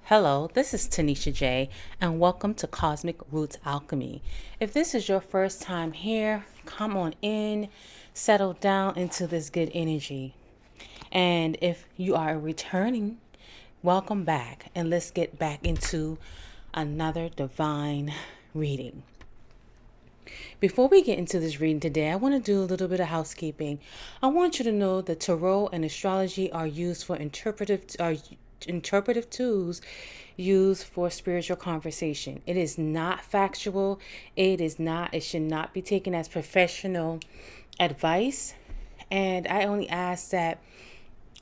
Hello, this is Tanisha J, and welcome to Cosmic Roots Alchemy. If this is your first time here, come on in, settle down into this good energy. And if you are returning, welcome back, and let's get back into another divine reading. Before we get into this reading today, I want to do a little bit of housekeeping. I want you to know that tarot and astrology are used for interpretive tools used for spiritual conversation. It is not factual. It should not be taken as professional advice. And I only ask that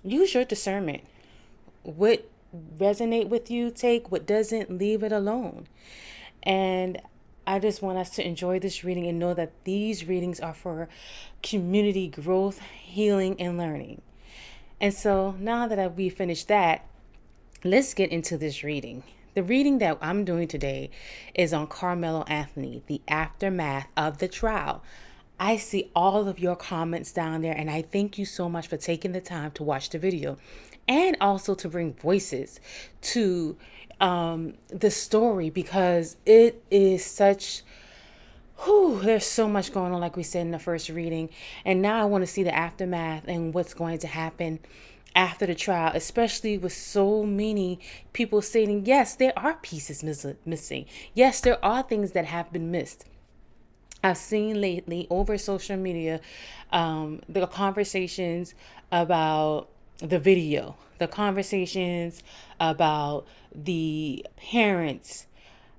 use your discernment. What resonate with you, take. What doesn't, leave it alone. And I just want us to enjoy this reading and know that these readings are for community growth, healing, and learning. And so now that we finished that, let's get into this reading. The reading that I'm doing today is on Karmelo Anthony, the aftermath of the trial. I see all of your comments down there, and I thank you so much for taking the time to watch the video and also to bring voices to the story, because it is such there's so much going on, like we said in the first reading. And now I want to see the aftermath and what's going to happen after the trial, especially with so many people saying, yes, there are pieces missing. Yes, there are things that have been missed. I've seen lately over social media the conversations about the video, the conversations about the parents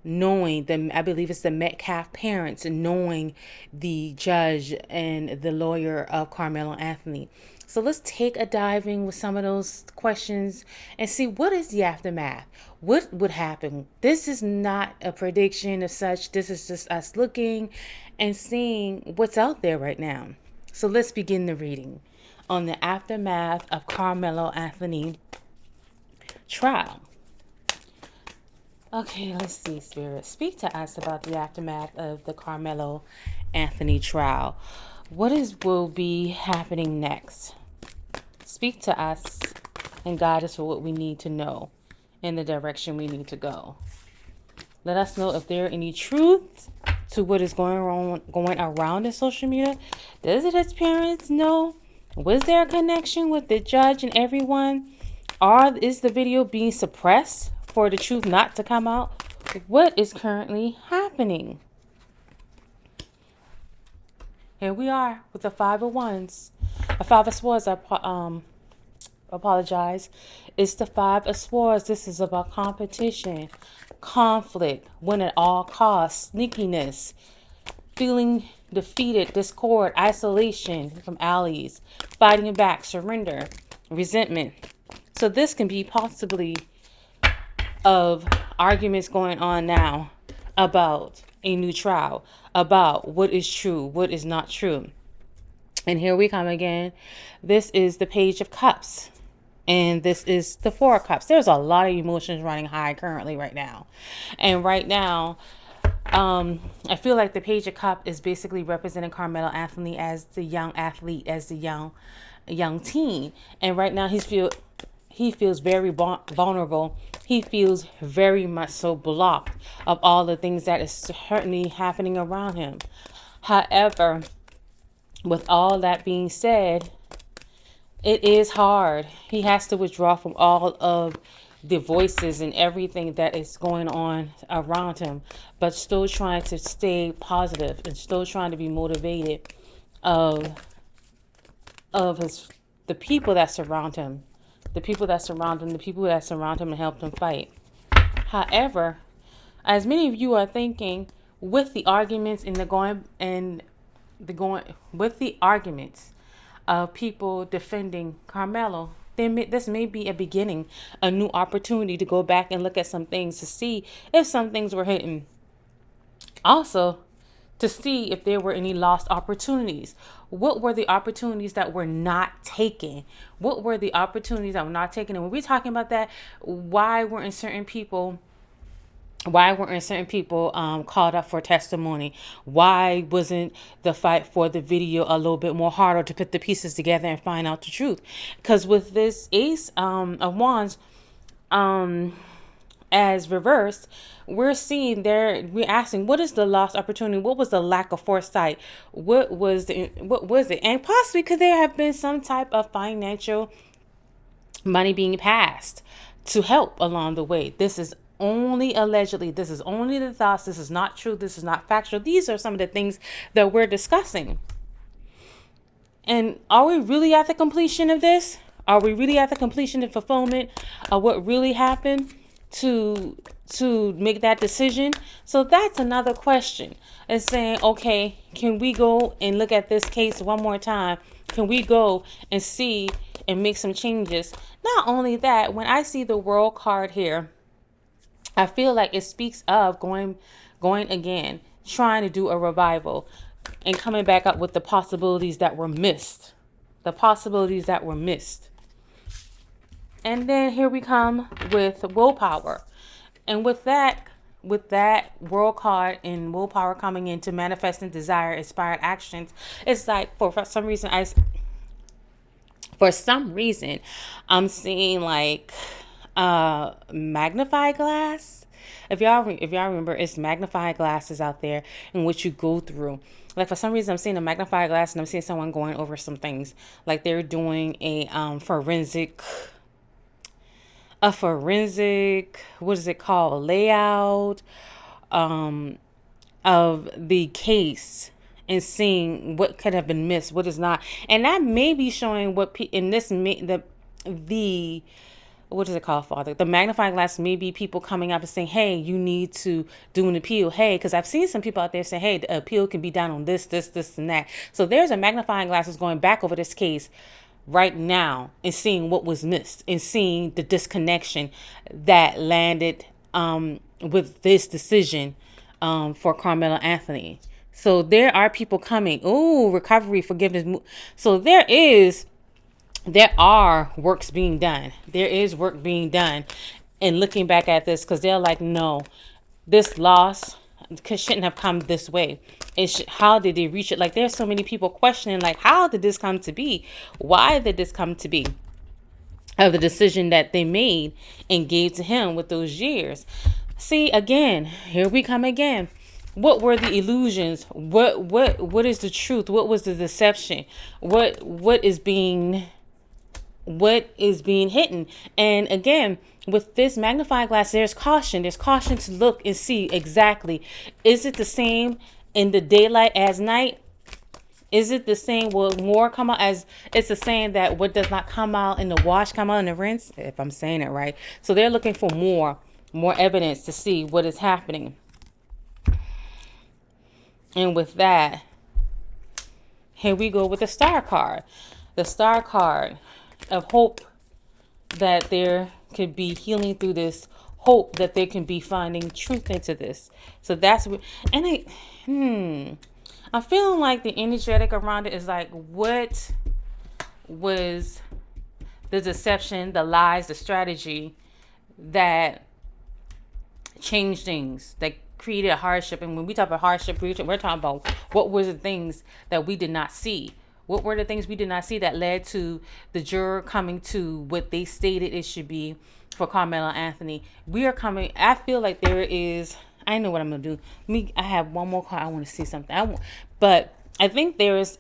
knowing them. I believe it's the Metcalf parents knowing the judge and the lawyer of Karmelo Anthony. So let's take a diving with some of those questions and see what is the aftermath. What would happen? This is not a prediction of such. This is just us looking and seeing what's out there right now. So let's begin the reading on the aftermath of Karmelo Anthony trial. Okay, let's see, Spirit. Speak to us about the aftermath of the Karmelo Anthony trial. Will be happening next? Speak to us and guide us for what we need to know in the direction we need to go. Let us know if there are any truth to what is going around in social media. Does it his parents know? Was there a connection with the judge and everyone? Is the video being suppressed for the truth not to come out? What is currently happening? Here we are with the Five of Wands. A Five of Swords, I apologize. It's the Five of Swords. This is about competition, conflict, win at all costs, sneakiness, feeling defeated, discord, isolation from allies, fighting back, surrender, resentment. So this can be possibly of arguments going on now about a new trial, about what is true, what is not true. And here we come again. This is the Page of Cups, and this is the Four of Cups. There's a lot of emotions running high currently right now. And right now, I feel like the Page of Cups is basically representing Karmelo Anthony as the young athlete, as the young teen. And right now he feels very vulnerable. He feels very much so blocked of all the things that is certainly happening around him. However, with all that being said, it is hard. He has to withdraw from all of the voices and everything that is going on around him, but still trying to stay positive and still trying to be motivated of the people that surround him. The people that surround him and help him fight. However, as many of you are thinking, with the arguments with the arguments of people defending Karmelo, this may be a beginning, a new opportunity to go back and look at some things to see if some things were hidden. Also, to see if there were any lost opportunities. What were the opportunities that were not taken? What were the opportunities that were not taken? And when we're talking about that, why weren't certain people called up for testimony? Why wasn't the fight for the video a little bit more harder to put the pieces together and find out the truth? Because with this Ace of Wands, as reversed, we're seeing there, we're asking, what is the lost opportunity? What was the lack of foresight? What was it? And possibly could there have been some type of financial money being passed to help along the way? This is only allegedly. This is only the thoughts. This is not true. This is not factual. These are some of the things that we're discussing. And are we really at the completion of this? Are we really at the completion and fulfillment of what really happened to make that decision? So that's another question. It's saying, okay, can we go and look at this case one more time? Can we go and see and make some changes? Not only that, when I see the world card here, I feel like it speaks of going again, trying to do a revival and coming back up with the possibilities that were missed. The possibilities that were missed. And then here we come with willpower. And with that world card and willpower coming into manifesting desire, inspired actions, it's like for some reason I'm seeing like magnifying glass. If y'all remember, it's magnifying glasses out there in which you go through. Like for some reason, I'm seeing a magnifying glass and I'm seeing someone going over some things. Like they're doing a forensic, what is it called? Layout of the case and seeing what could have been missed, what is not. And that may be showing what what is it called, Father? The magnifying glass may be people coming up and saying, hey, you need to do an appeal. Hey, because I've seen some people out there say, hey, the appeal can be done on this, and that. So there's a magnifying glass that's going back over this case right now and seeing what was missed and seeing the disconnection that landed with this decision for Karmelo Anthony. So there are people coming. Oh, recovery, forgiveness. So there are works being done. There is work being done. And looking back at this, because they're like, no, this loss shouldn't have come this way. How did they reach it? Like there's so many people questioning, like, how did this come to be? Why did this come to be? Of the decision that they made and gave to him with those years. See, again, here we come again. What were the illusions? What is the truth? What was the deception? What is being hidden? And again, with this magnifying glass, there's caution. There's caution to look and see exactly. Is it the same in the daylight as night? Is it the same? Will more come out? As it's the saying that what does not come out in the wash come out in the rinse, if I'm saying it right. So they're looking for more evidence to see what is happening. And with that, here we go with the star card. The star card of hope that there could be healing through this, hope that there can be finding truth into this. So that's what, and I'm feeling like the energetic around it is like, what was the deception, the lies, the strategy that changed things, that created a hardship? And when we talk about hardship, we're talking about what were the things that we did not see. What were the things we did not see that led to the juror coming to what they stated it should be for Karmelo Anthony? We are coming. I feel like there is. I know what I'm gonna do. I have one more card. I want to see something. But I think there is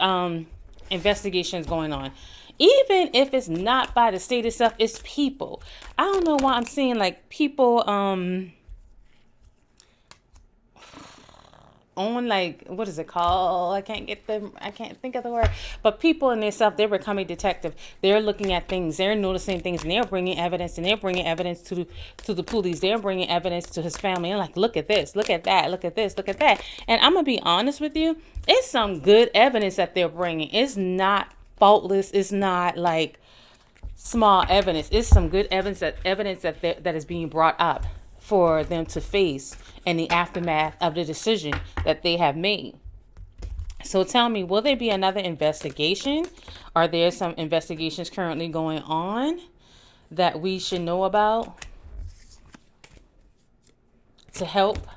investigations going on. Even if it's not by the state itself, it's people. I don't know why I'm seeing like people on, like, what is it called? I can't think of the word. But people in themselves, they're becoming detective. They're looking at things. They're noticing things, and they're bringing evidence. And they're bringing evidence to the police. They're bringing evidence to his family. And like, look at this, look at that, look at this, look at that. And I'm gonna be honest with you, it's some good evidence that they're bringing. It's not faultless. It's not like small evidence. It's some good evidence that is being brought up for them to face in the aftermath of the decision that they have made. So tell me, will there be another investigation? Are there some investigations currently going on that we should know about to help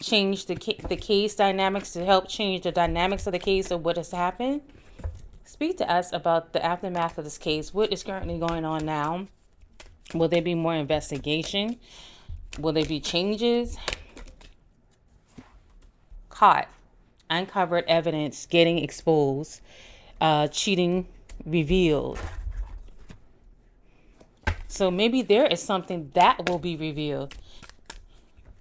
change the case dynamics, to help change the dynamics of the case of what has happened? Speak to us about the aftermath of this case. What is currently going on now? Will there be more investigation? Will there be changes? Caught. Uncovered evidence getting exposed. Cheating revealed. So maybe there is something that will be revealed.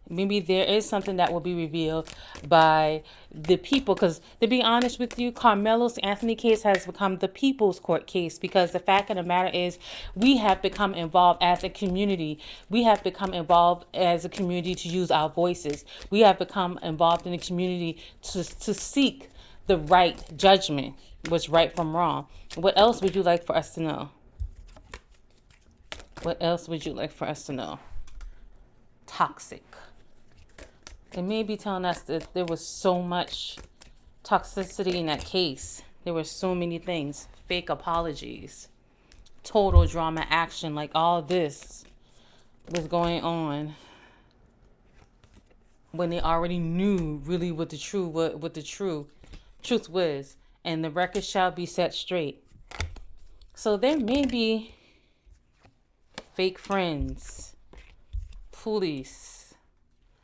Maybe there is something that will be revealed by the people. Because to be honest with you, Karmelo Anthony case has become the people's court case, because the fact of the matter is we have become involved as a community. We have become involved as a community to use our voices. We have become involved in the community to seek the right judgment, what's right from wrong. What else would you like for us to know? What else would you like for us to know? Toxic. It may be telling us that there was so much toxicity in that case. There were so many things. Fake apologies. Total drama action. Like all this was going on when they already knew really what the truth was. And the record shall be set straight. So there may be fake friends. Police.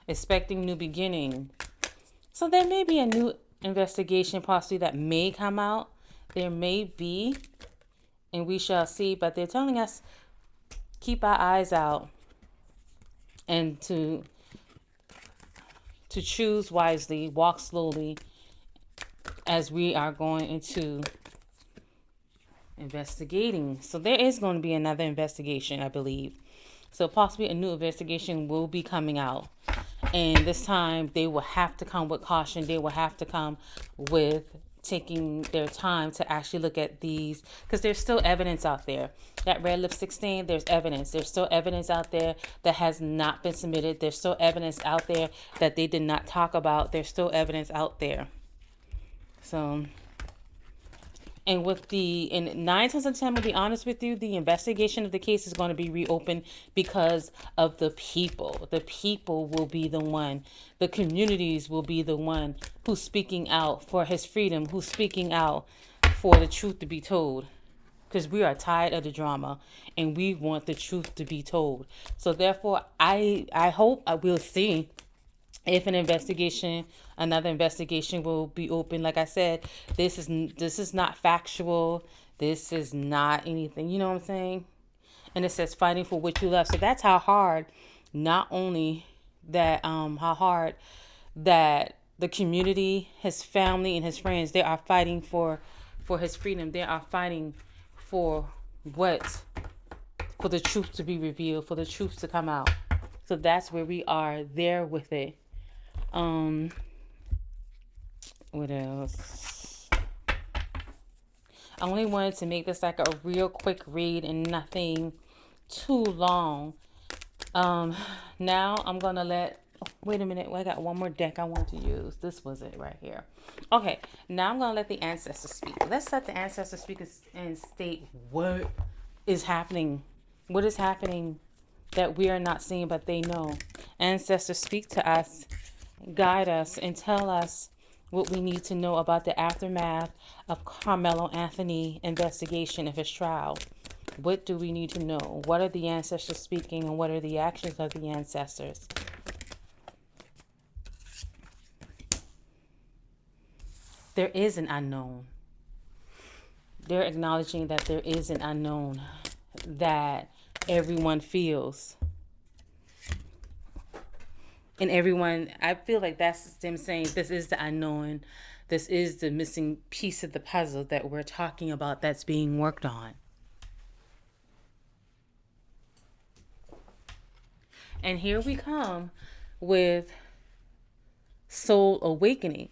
Expecting new beginning. So there may be a new investigation possibly that may come out. There may be, and we shall see. But they're telling us keep our eyes out and to choose wisely, walk slowly as we are going into investigating. So there is going to be another investigation, I believe. So possibly a new investigation will be coming out. And this time they will have to come with caution. They will have to come with taking their time to actually look at these, because there's still evidence out there. That red lipstick stain, there's evidence. There's still evidence out there that has not been submitted. There's still evidence out there that they did not talk about. There's still evidence out there. So, and with in 9 times out of 10, to be honest with you, the investigation of the case is going to be reopened because of the people. The people will be the one. The communities will be the one who's speaking out for his freedom, who's speaking out for the truth to be told. Because we are tired of the drama and we want the truth to be told. So therefore, I hope I will see if another investigation will be open. Like I said, this is not factual. This is not anything, you know what I'm saying? And it says fighting for what you love. So that's how hard, not only that, how hard that the community, his family and his friends, they are fighting for his freedom. They are fighting for the truth to be revealed, for the truth to come out. So that's where we are there with it. What else? I only wanted to make this like a real quick read and nothing too long. Now I'm gonna wait a minute. I got one more deck I want to use. This was it right here. Okay, now I'm gonna let the ancestors speak. Let's let the ancestors speak and state what is happening. What is happening that we are not seeing, but they know. Ancestors, speak to us, guide us, and tell us what we need to know about the aftermath of Karmelo Anthony investigation of his trial. What do we need to know? What are the ancestors speaking, and what are the actions of the ancestors? There is an unknown. They're acknowledging that there is an unknown that everyone feels. And everyone, I feel like that's them saying this is the unknown. This is the missing piece of the puzzle that we're talking about that's being worked on. And here we come with soul awakening.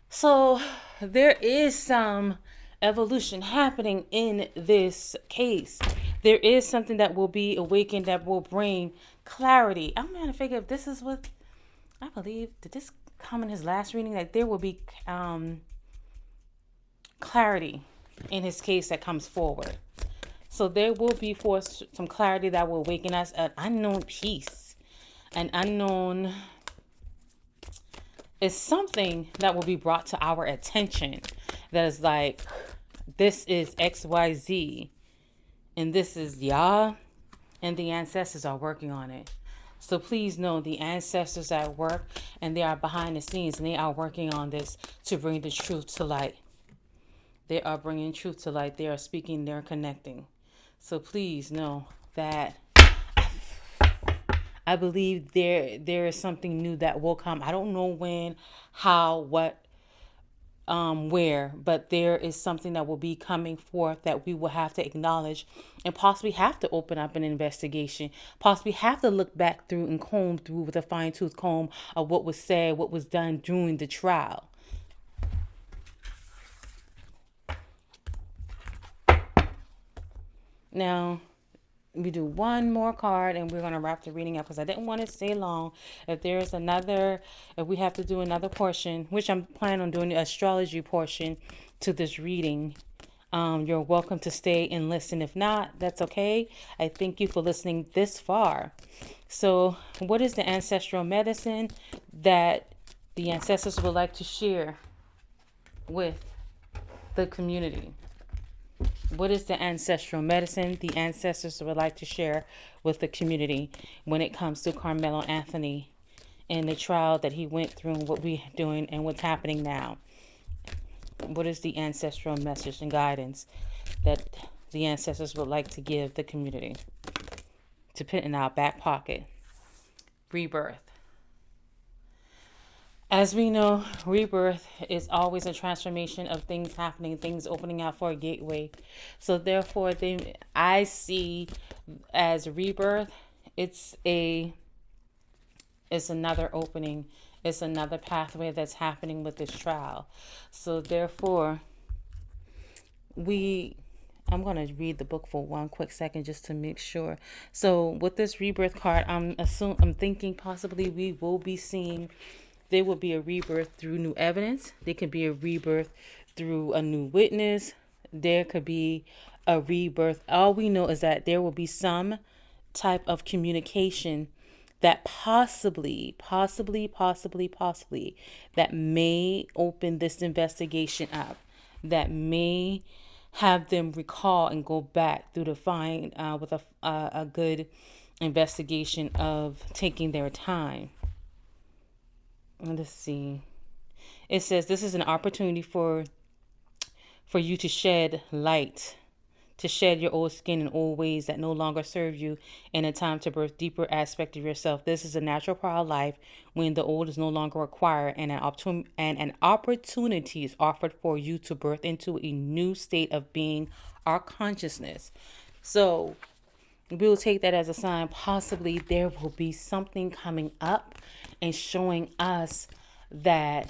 So there is some evolution happening in this case. There is something that will be awakened that will bring clarity. I'm trying to figure if this is what I believe. Did this come in his last reading? That there will be clarity in his case that comes forward. So there will be some clarity that will awaken us, an unknown peace, an unknown is something that will be brought to our attention that is like, this is XYZ and this is Yah, and the ancestors are working on it. So please know the ancestors are at work, and they are behind the scenes, and they are working on this to bring the truth to light. They are bringing truth to light. They are speaking. They're connecting. So please know that I believe there is something new that will come. I don't know when, how, what, where, but there is something that will be coming forth that we will have to acknowledge, and possibly have to open up an investigation, possibly have to look back through and comb through with a fine-tooth comb of what was said, what was done during the trial. Now, we do one more card and we're going to wrap the reading up, because I didn't want to stay long. If we have to do another portion, which I'm planning on doing the astrology portion to this reading, you're welcome to stay and listen. If not, that's okay. I thank you for listening this far. So what is the ancestral medicine that the ancestors would like to share with the community? What is the ancestral medicine the ancestors would like to share with the community when it comes to Karmelo Anthony and the trial that he went through, and what we're doing and what's happening now? What is the ancestral message and guidance that the ancestors would like to give the community to put in our back pocket? Rebirth. As we know, rebirth is always a transformation of things happening, things opening out for a gateway. So therefore, I see as rebirth, it's another opening. It's another pathway that's happening with this trial. So therefore, I'm going to read the book for one quick second just to make sure. So with this rebirth card, I'm thinking possibly there will be a rebirth through new evidence. There could be a rebirth through a new witness. There could be a rebirth. All we know is that there will be some type of communication that possibly, that may open this investigation up, that may have them recall and go back through to find with a good investigation of taking their time. Let's see. It says this is an opportunity for you to shed light, to shed your old skin and old ways that no longer serve you, and a time to birth deeper aspect of yourself. This is a natural part of life when the old is no longer required, and an opportunity is offered for you to birth into a new state of being, our consciousness. So we'll take that as a sign. Possibly there will be something coming up and showing us that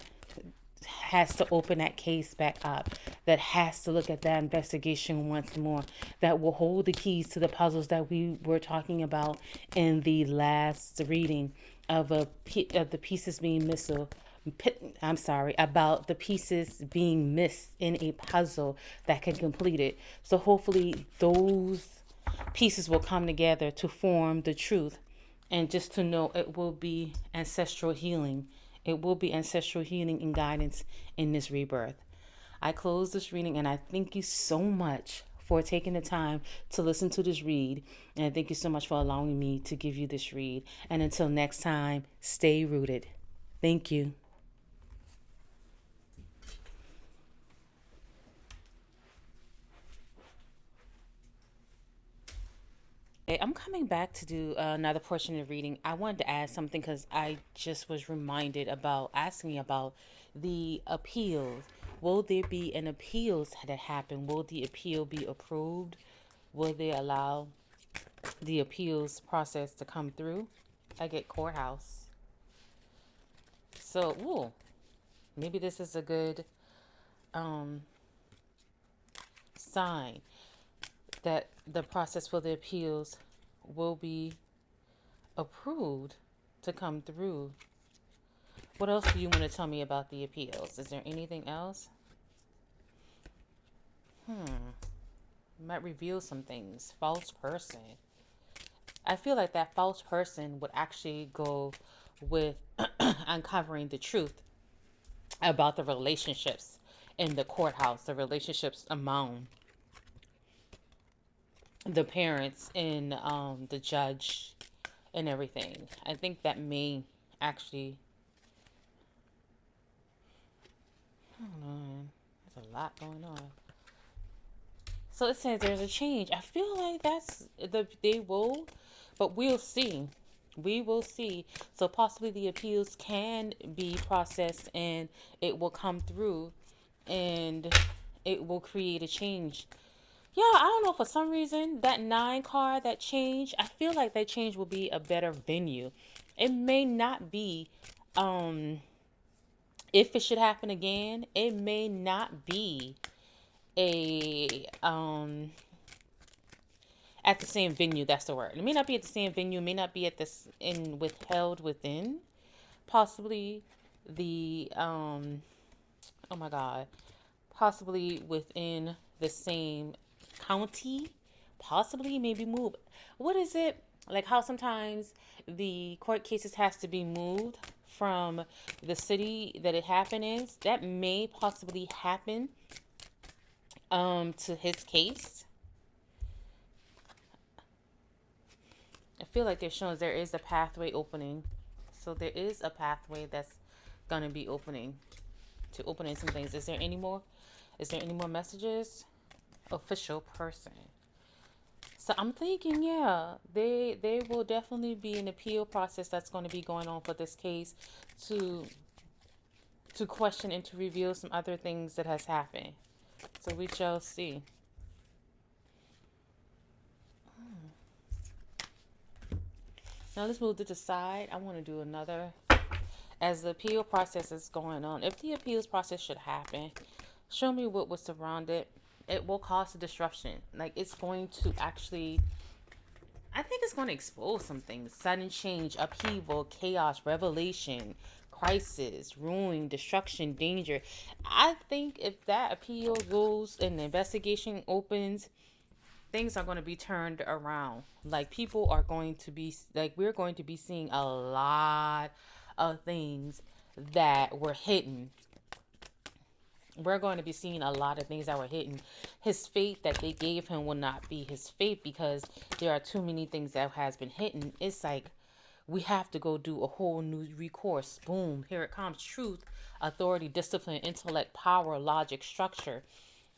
has to open that case back up, that has to look at that investigation once more, that will hold the keys to the puzzles that we were talking about in the last reading of the pieces being missed. About the pieces being missed in a puzzle that can complete it. So hopefully those pieces will come together to form the truth, and just to know it will be ancestral healing. It will be ancestral healing and guidance in this rebirth. I close this reading, and I thank you so much for taking the time to listen to this read. And I thank you so much for allowing me to give you this read. And until next time, stay rooted. Thank you. I'm coming back to do another portion of reading. I wanted to add something because I just was reminded about asking about the appeals. Will there be an appeals that happen? Will the appeal be approved? Will they allow the appeals process to come through? I get courthouse. So, maybe this is a good sign that the process for the appeals will be approved to come through. What else do you want to tell me about the appeals? Is there anything else? Might reveal some things. False person. I feel like that false person would actually go with uncovering the truth about the relationships in the courthouse, the relationships among the parents and the judge and everything. I think that may actually, hold on, there's a lot going on. So it says there's a change. I feel like they will, but we'll see. We will see. So possibly the appeals can be processed and it will come through and it will create a change. Yeah, I don't know, for some reason that 9 card, that change, I feel like that change will be a better venue. It may not be, if it should happen again, it may not be a at the same venue. That's the word. It may not be at the same venue. It may not be at this in withheld within, possibly the oh my god, possibly within the same county, possibly maybe move. What is it like? How sometimes the court cases has to be moved from the city that it happened in. That may possibly happen to his case. I feel like they're showing there is a pathway opening. So there is a pathway that's gonna be opening to opening some things. Is there any more? Is there any more messages? Official person. So I'm thinking, yeah, they will definitely be an appeal process that's going to be going on for this case to question and to reveal some other things that has happened. So we shall see. Now let's move to the side. I want to do another. As the appeal process is going on, if the appeals process should happen, show me what was surrounded. It will cause a disruption. Like, it's going to actually, I think it's going to expose some things. Sudden change, upheaval, chaos, revelation, crisis, ruin, destruction, danger. I think if that appeal goes and the investigation opens, things are going to be turned around. Like, people are going to be, like, we're going to be seeing a lot of things that were hidden. We're going to be seeing a lot of things that were hidden. His fate that they gave him will not be his fate because there are too many things that has been hidden. It's like, we have to go do a whole new recourse. Boom, here it comes. Truth, authority, discipline, intellect, power, logic, structure,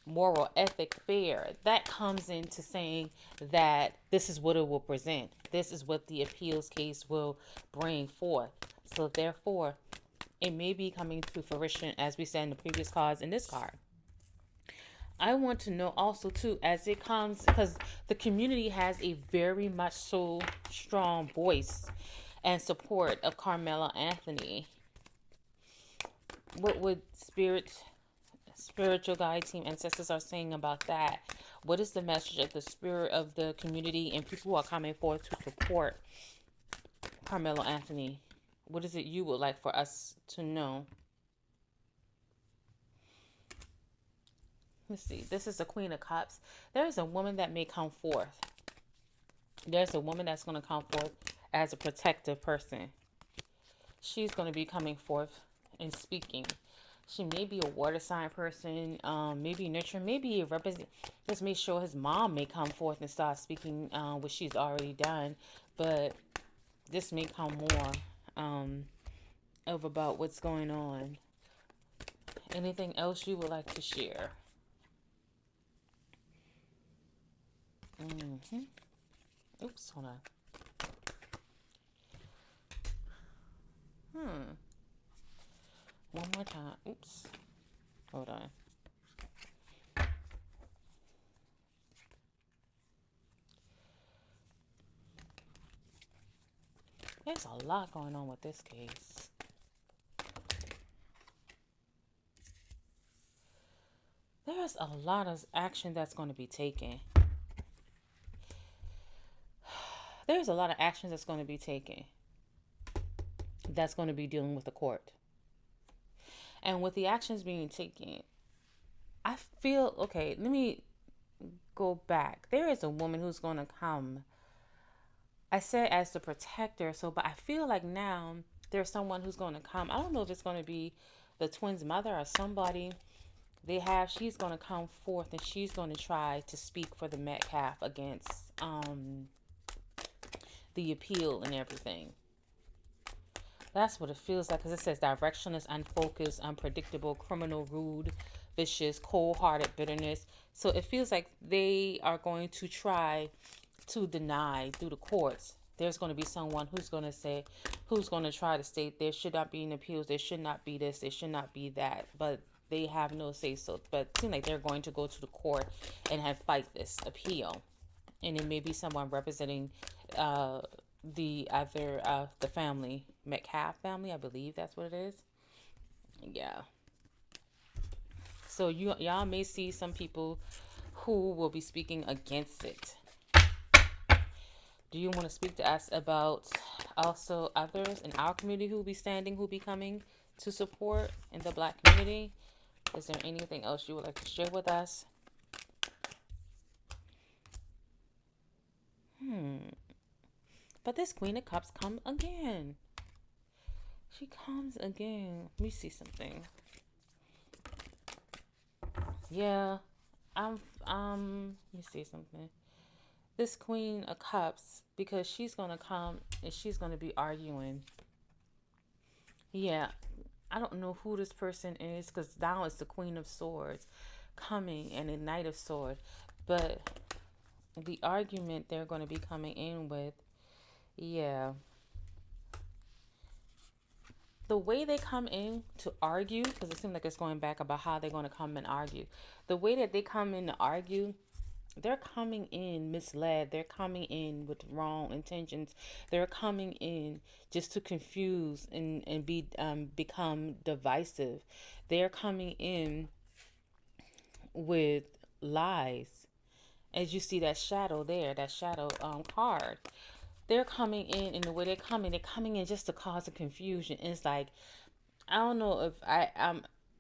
moral, ethic, fair. That comes into saying that this is what it will present. This is what the appeals case will bring forth. So therefore, it may be coming to fruition, as we said in the previous cards, in this card. I want to know also too, as it comes, because the community has a very much so strong voice and support of Karmelo Anthony. What would spiritual guide team ancestors are saying about that? What is the message of the spirit of the community and people who are coming forth to support Karmelo Anthony? What is it you would like for us to know? Let's see. This is the Queen of Cups. There is a woman that may come forth. There's a woman that's going to come forth as a protective person. She's going to be coming forth and speaking. She may be a water sign person, maybe nurture, maybe a represent. Let's make sure his mom may come forth and start speaking what she's already done. But this may come more of about what's going on. Anything else you would like to share? Oops, hold on. One more time. Oops. Hold on. There's a lot going on with this case. There's a lot of action that's going to be taken. There's a lot of actions that's going to be taken. That's going to be dealing with the court. And with the actions being taken, I feel, okay, let me go back. There is a woman who's going to come. I said as the protector, but I feel like now there's someone who's going to come. I don't know if it's going to be the twins' mother or somebody. She's going to come forth and she's going to try to speak for the Metcalf against the the appeal and everything. That's what it feels like, because it says directionless, unfocused, unpredictable, criminal, rude, vicious, cold-hearted, bitterness. So it feels like they are going to try to deny through the courts. There's going to be someone who's going to say, who's going to try to state there should not be an appeals, there should not be this, there should not be that, but they have no say so. But it seems like they're going to go to the court and have fight this appeal. And it may be someone representing the family, Metcalf family, I believe that's what it is. Yeah. So y'all may see some people who will be speaking against it. Do you want to speak to us about also others in our community who will be standing, who will be coming to support in the Black community? Is there anything else you would like to share with us? But this Queen of Cups come again. She comes again. Let me see something. Yeah. Let me see something. This Queen of Cups, because she's going to come and she's going to be arguing. Yeah. I don't know who this person is, because now it's the Queen of Swords coming and the Knight of Swords. But the argument they're going to be coming in with, yeah. The way they come in to argue, because it seems like it's going back about how they're going to come and argue. The way that they come in to argue, they're coming in misled. They're coming in with wrong intentions. They're coming in just to confuse and become divisive. They're coming in with lies. As you see that shadow there, that shadow card. They're coming in the way they're coming in just to cause a confusion. And it's like, I don't know if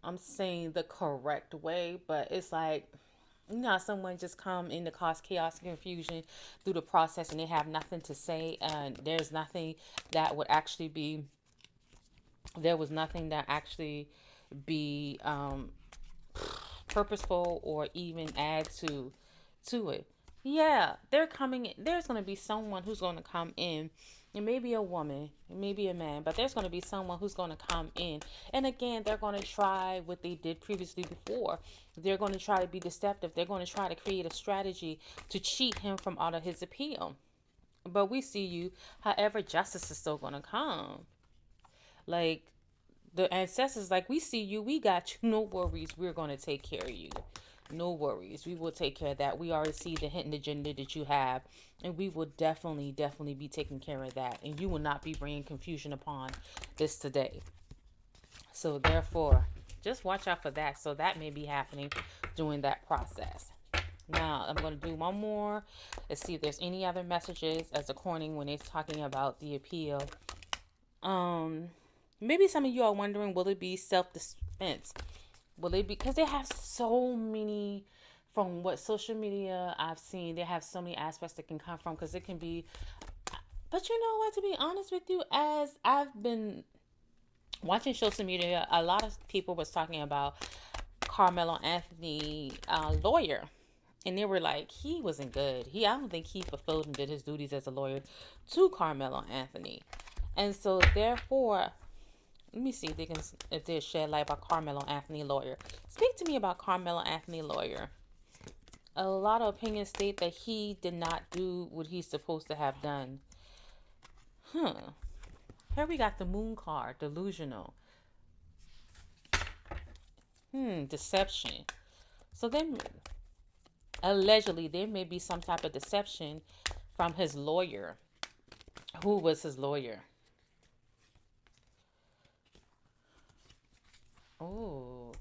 I'm saying the correct way, but it's like, someone just come in to cause chaos and confusion through the process, and they have nothing to say, and there's nothing that would actually be, there was nothing that actually be purposeful or even add to it. Yeah, they're coming in. There's going to be someone who's going to come in. It may be a woman, it may be a man, but there's going to be someone who's going to come in. And again, they're going to try what they did previously before. They're going to try to be deceptive. They're going to try to create a strategy to cheat him from out of his appeal. But we see you, however, justice is still going to come. Like, the ancestors, like, we see you, we got you, no worries, we're going to take care of you. No worries. We will take care of that. We already see the hidden agenda that you have. And we will definitely be taking care of that. And you will not be bringing confusion upon this today. So therefore, just watch out for that. So that may be happening during that process. Now, I'm going to do one more. Let's see if there's any other messages as according when it's talking about the appeal. Maybe some of you are wondering, will it be self-defense? Will they be, because they have so many, from what social media I've seen, they have so many aspects that can come from, because it can be, but you know what, to be honest with you, as I've been watching social media, a lot of people was talking about Karmelo Anthony, lawyer, and they were like, he wasn't good. I don't think he fulfilled and did his duties as a lawyer to Karmelo Anthony. And so therefore, let me see if they shed light about Karmelo Anthony lawyer. Speak to me about Karmelo Anthony lawyer. A lot of opinions state that he did not do what he's supposed to have done. Here we got the moon card, delusional. Deception. So then, allegedly, there may be some type of deception from his lawyer. Who was his lawyer? Oh,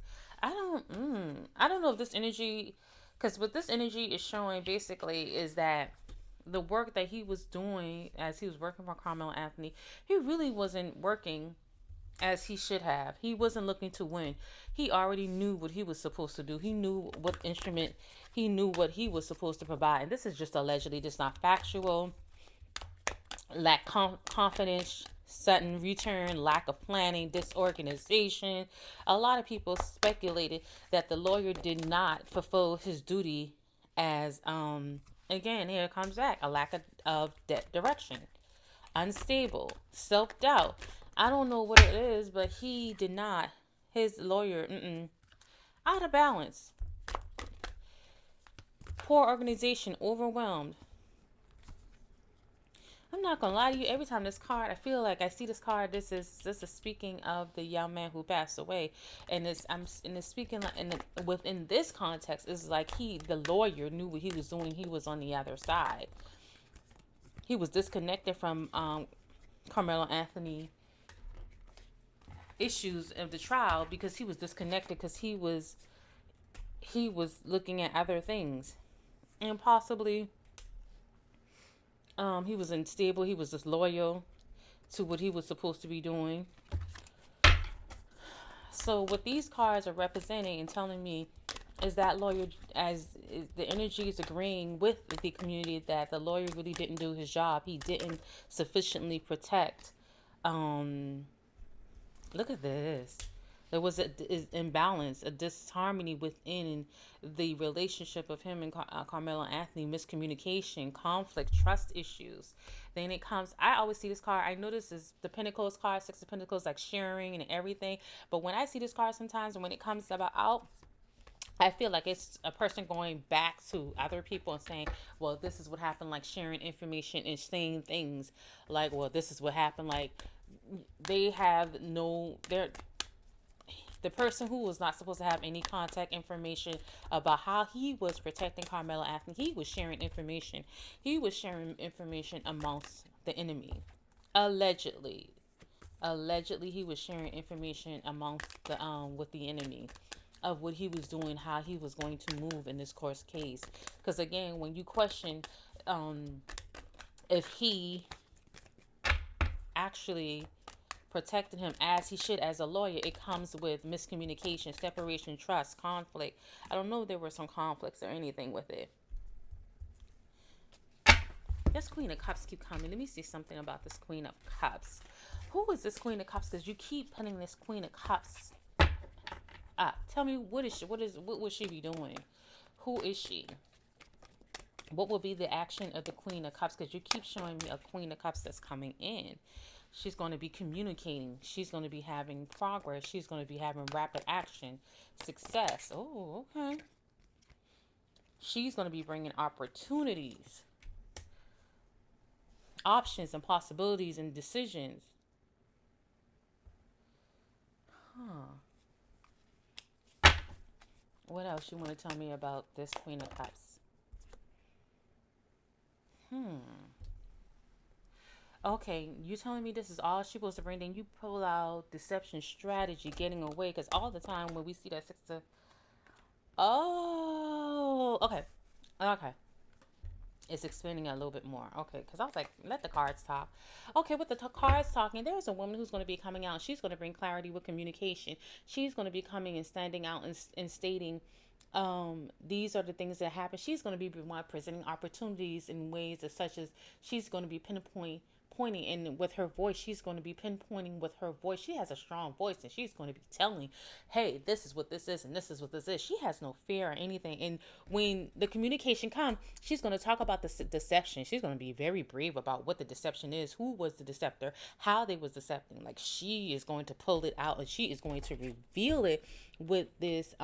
I don't know if this energy, because what this energy is showing basically is that the work that he was doing as he was working for Karmelo Anthony, he really wasn't working as he should have. He wasn't looking to win. He already knew what he was supposed to do. He knew what instrument, he knew what he was supposed to provide. And this is just allegedly, just not factual. Lack confidence, sudden return, lack of planning, disorganization. A lot of people speculated that the lawyer did not fulfill his duty as, again, here it comes back, a lack of direction. unstable, self-doubt. I don't know what it is, but he did not. His lawyer, out of balance, poor organization, overwhelmed. I'm not gonna lie to you. Every time this card, I feel like I see this card. This is speaking of the young man who passed away, and it's speaking like within this context is like the lawyer knew what he was doing. He was on the other side. He was disconnected from Karmelo Anthony issues of the trial because he was disconnected because he was looking at other things, and possibly he was unstable. He was disloyal to what he was supposed to be doing. So what these cards are representing and telling me is that lawyer, as is the energy is agreeing with the community that the lawyer really didn't do his job. He didn't sufficiently protect. Look at this. There was an imbalance, a disharmony within the relationship of him and Karmelo Anthony, miscommunication, conflict, trust issues. Then it comes, I always see this card. I know this is the Pentacles card, Six of Pentacles, like sharing and everything. But when I see this card sometimes, when it comes about out, I feel like it's a person going back to other people and saying, well, this is what happened, like sharing information and saying things like, well, this is what happened. Like they have the person who was not supposed to have any contact information about how he was protecting Karmelo Anthony, he was sharing information. He was sharing information amongst the enemy. Allegedly. Allegedly, he was sharing information amongst the with the enemy of what he was doing, how he was going to move in this court case. Because again, when you question if he actually protected him as he should as a lawyer, it comes with miscommunication, separation, trust, conflict. I don't know if there were some conflicts or anything with it. This Queen of Cups keep coming. Let me see something about this Queen of Cups. Who is this Queen of Cups? Because you keep putting this Queen of Cups up. Tell me, what would she be doing? Who is she? What will be the action of the Queen of Cups? Because you keep showing me a Queen of Cups that's coming in. She's going to be communicating. She's going to be having progress. She's going to be having rapid action, success. Oh, okay. She's going to be bringing opportunities, options, and possibilities and decisions. What else you want to tell me about this Queen of Cups? Okay, you telling me this is all she's supposed to bring? Then you pull out deception, strategy, getting away. Because all the time when we see that six of... Oh, okay. Okay. It's expanding a little bit more. Okay, because I was like, let the cards talk. Okay, with the cards talking, there's a woman who's going to be coming out. And she's going to bring clarity with communication. She's going to be coming and standing out and stating, these are the things that happen. She's going to be presenting opportunities in ways such as she's going to be pointing, and with her voice, she's going to be pinpointing with her voice. She has a strong voice, and she's going to be telling, hey, this is what this is, and this is what this is. She has no fear or anything. And when the communication comes, she's going to talk about the deception. She's going to be very brave about what the deception is, who was the deceptor, how they was decepting. Like, she is going to pull it out, and she is going to reveal it with this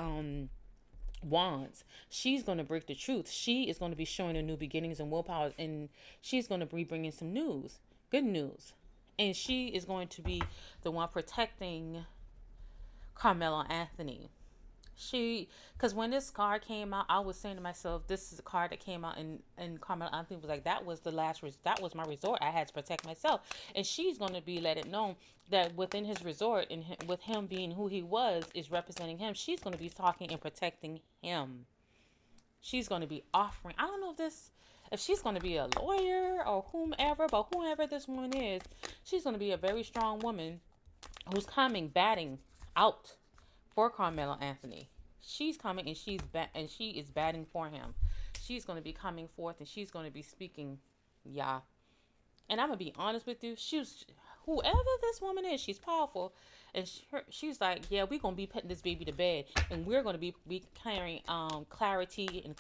wands. She's going to break the truth. She is going to be showing the new beginnings and willpower, and she's going to be bringing some news, good news. And she is going to be the one protecting Karmelo Anthony. Because when this card came out, I was saying to myself, this is a card that came out, and Karmelo Anthony was like, that was that was my resort. I had to protect myself. And she's going to be let it known that within his resort, and with him being who he was, is representing him. She's going to be talking and protecting him. She's going to be offering, I don't know if she's going to be a lawyer or whomever, but whoever this woman is, she's going to be a very strong woman who's coming, batting out for Karmelo Anthony. She's coming, and she is batting for him. She's going to be coming forth, and she's going to be speaking. Yeah. And I'm gonna be honest with you, whoever this woman is, she's powerful, and she's like, yeah, we're gonna be putting this baby to bed, and we're gonna be carrying clarity and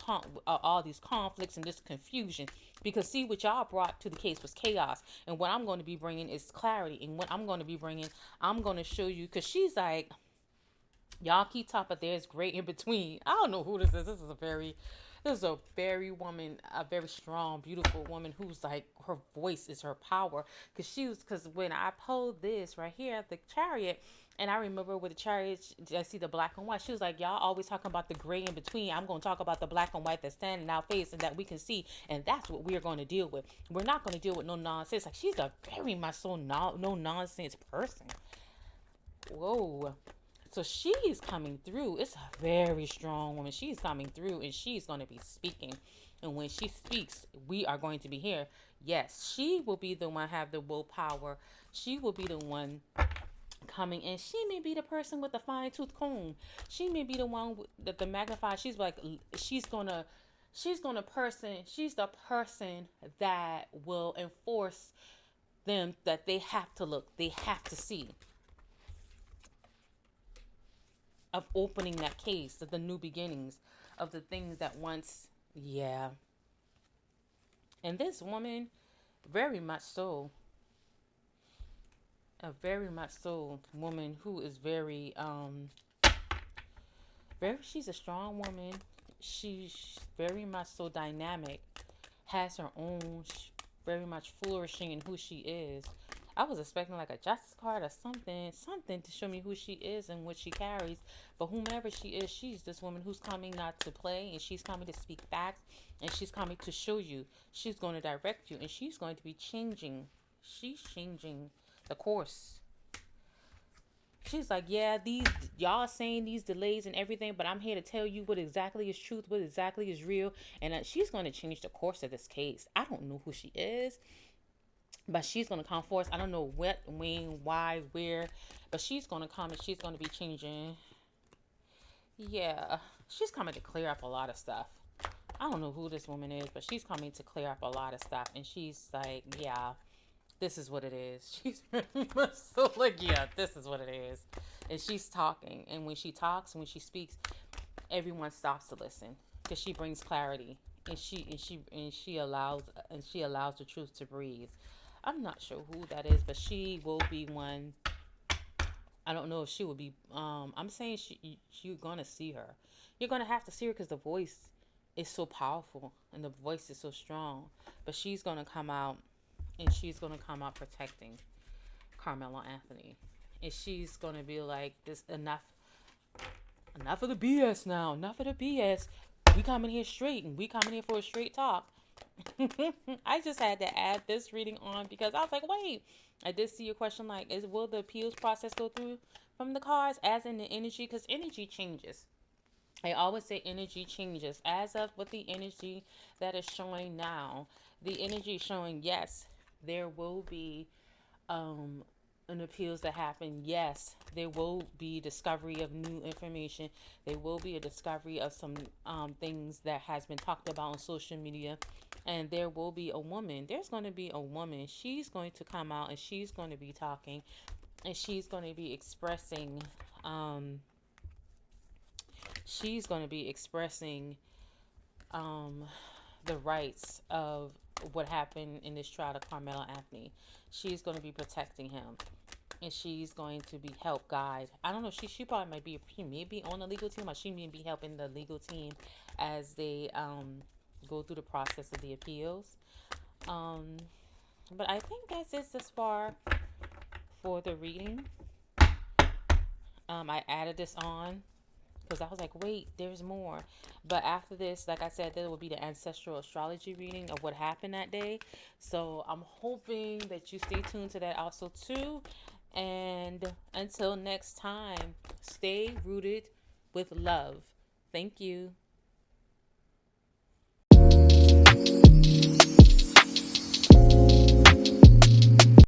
all these conflicts and this confusion, because see, what y'all brought to the case was chaos, and what I'm going to be bringing is clarity, and what I'm going to be bringing, I'm going to show you, because she's like, y'all keep talking, but there's great in between. I don't know who this is. This is a very woman, a very strong, beautiful woman who's like, her voice is her power. Because when I pulled this right here at the chariot, and I remember with the chariot, I see the black and white. She was like, y'all always talking about the gray in between. I'm going to talk about the black and white that's standing in our face and that we can see. And that's what we're going to deal with. We're not going to deal with no nonsense. Like, she's a very much so no nonsense person. Whoa. So she is coming through. It's a very strong woman. She's coming through, and she's going to be speaking. And when she speaks, we are going to be here. Yes, she will be the one have the willpower. She will be the one coming in. She may be the person with the fine tooth comb. She may be the one that the magnifier. She's like, she's the person that will enforce them, that they have to look, they have to see, of opening that case, of the new beginnings, of the things that once, yeah. And this woman, very much so, a very much so woman who is she's a strong woman. She's very much so dynamic, has her own, very much flourishing in who she is. I was expecting like a justice card or something to show me who she is and what she carries. But whomever she is, she's this woman who's coming not to play, and she's coming to speak facts, and she's coming to show you. She's going to direct you, and she's going to be changing. She's changing the course. She's like, yeah, these y'all saying these delays and everything, but I'm here to tell you what exactly is truth, what exactly is real, and she's going to change the course of this case. I don't know who she is, but she's going to come forth. I don't know what, when, why, where, but she's going to come and she's going to be changing. Yeah, she's coming to clear up a lot of stuff. I don't know who this woman is, but she's coming to clear up a lot of stuff. And she's like, yeah, this is what it is. She's very much so like, yeah, this is what it is. And she's talking. And when she talks, when she speaks, everyone stops to listen, because she brings clarity. And she allows the truth to breathe. I'm not sure who that is, but she will be one. I don't know if she will be. I'm saying you're gonna see her. You're gonna have to see her, because the voice is so powerful and the voice is so strong. But she's gonna come out, and she's gonna come out protecting Karmelo Anthony, and she's gonna be like, this enough of the BS now. Enough of the BS. We coming here straight, and we coming here for a straight talk. I just had to add this reading on, because I was like, wait, I did see a question like, will the appeals process go through from the cards, as in the energy? Because energy changes. I always say energy changes. As of with the energy that is showing now, the energy showing, yes, there will be an appeals that happen. Yes, there will be discovery of new information. There will be a discovery of some things that has been talked about on social media. And there will be a woman. There's going to be a woman. She's going to come out, and she's going to be talking, and she's going to be expressing the rights of what happened in this trial to Karmelo Anthony. She's going to be protecting him, and she's going to be help guide. I don't know. She probably might be. She may be on the legal team, or she may be helping the legal team as they go through the process of the appeals. But I think that's it this far for the reading. I added this on because I was like, wait, there's more. But after this, like I said, there will be the ancestral astrology reading of what happened that day. So I'm hoping that you stay tuned to that also too. And until next time, stay rooted with love. Thank you.